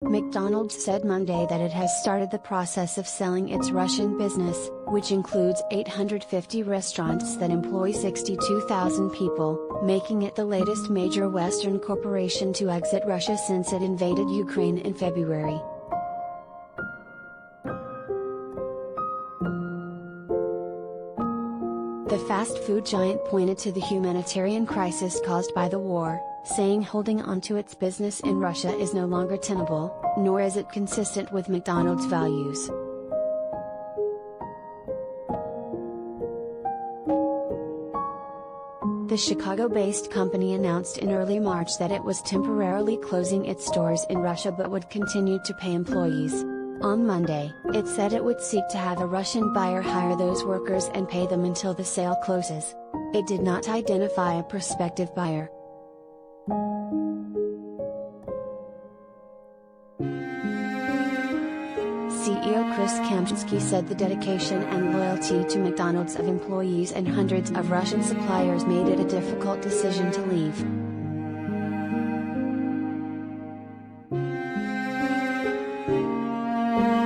McDonald's said Monday that it has started the process of selling its Russian business, which includes 850 restaurants that employ 62,000 people, making it the latest major Western corporation to exit Russia since it invaded Ukraine in February. The fast food giant pointed to the humanitarian crisis caused by the war, saying holding onto its business in Russia is no longer tenable, nor is it consistent with McDonald's values. The Chicago-based company announced in early March that it was temporarily closing its stores in Russia but would continue to pay employees. On Monday, it said it would seek to have a Russian buyer hire those workers and pay them until the sale closes. It did not identify a prospective buyer. CEO Chris Kempczinski said the dedication and loyalty to McDonald's of employees and hundreds of Russian suppliers made it a difficult decision to leave.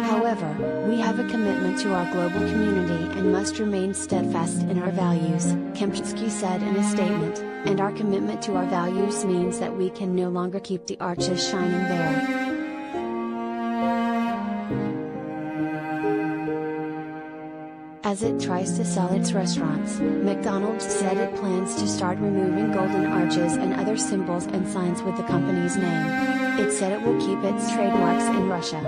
However, we have a commitment to our global community and must remain steadfast in our values, Kempczinski said in a statement, and our commitment to our values means that we can no longer keep the arches shining there. As it tries to sell its restaurants, McDonald's said it plans to start removing golden arches and other symbols and signs with the company's name. It said it will keep its trademarks in Russia.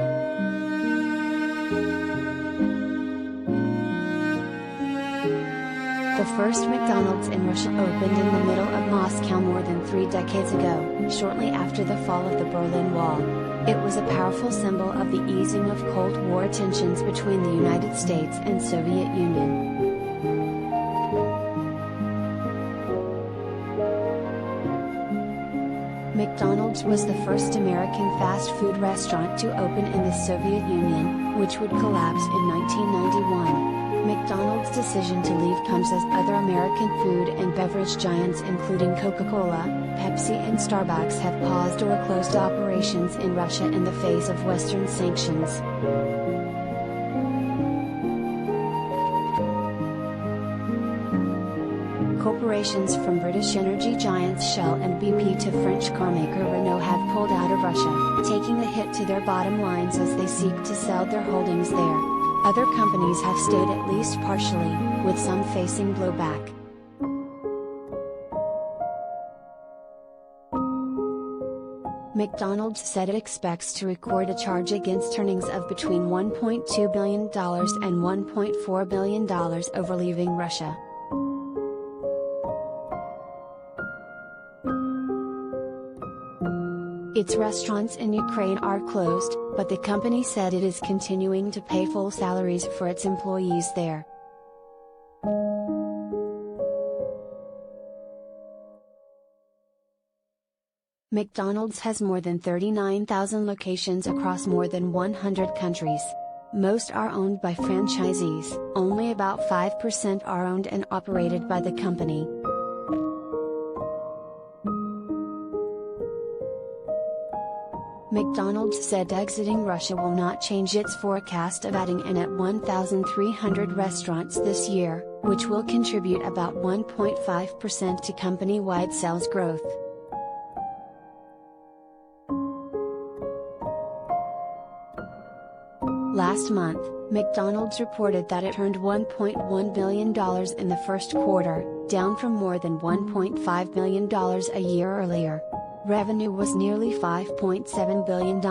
The first McDonald's in Russia opened in the middle of Moscow more than 3 decades ago, shortly after the fall of the Berlin Wall. It was a powerful symbol of the easing of Cold War tensions between the United States and Soviet Union. McDonald's was the first American fast food restaurant to open in the Soviet Union, which would collapse in 1991. McDonald's decision to leave comes as other American food and beverage giants including Coca-Cola, Pepsi and Starbucks have paused or closed operations in Russia in the face of Western sanctions. Corporations from British energy giants Shell and BP to French carmaker Renault have pulled out of Russia, taking a hit to their bottom lines as they seek to sell their holdings there. Other companies have stayed at least partially, with some facing blowback. McDonald's said it expects to record a charge against earnings of between $1.2 billion and $1.4 billion over leaving Russia. Its restaurants in Ukraine are closed, but the company said it is continuing to pay full salaries for its employees there. McDonald's has more than 39,000 locations across more than 100 countries. Most are owned by franchisees, only about 5% are owned and operated by the company. McDonald's said exiting Russia will not change its forecast of adding in at 1,300 restaurants this year, which will contribute about 1.5% to company-wide sales growth. Last month, McDonald's reported that it earned $1.1 billion in the first quarter, down from more than $1.5 billion a year earlier. Revenue was nearly $5.7 billion.